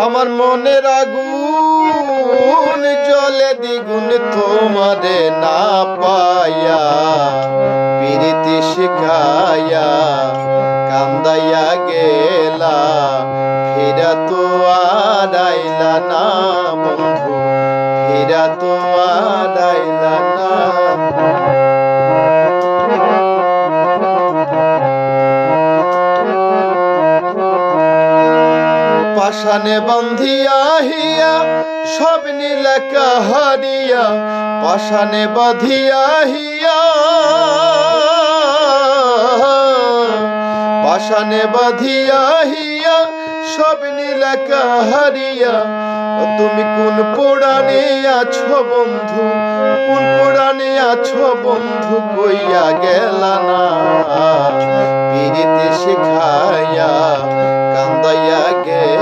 আমার মনের আগুন জ্বলে দ্বিগুণ তোমারে না পায়া প্রীতি শিখায়া কান্দাইয়া গেলা ফিরা তো আর আইলা না বন্ধু ফিরা তো আর আইলা না পাশানে বান্ধিয়া হিয়া সব নীলাকা হারিয়া পাশানে বাঁধিয়া হিয়া পাশানে বাঁধিয়া হিয়া সব নীলাকা হারিয়া তুমি কোন পুরাণে আছো বন্ধু কোন পুরাণে আছো বন্ধু কইয়া গেলা না প্রীতি শিখায়া কান্দাইয়া গে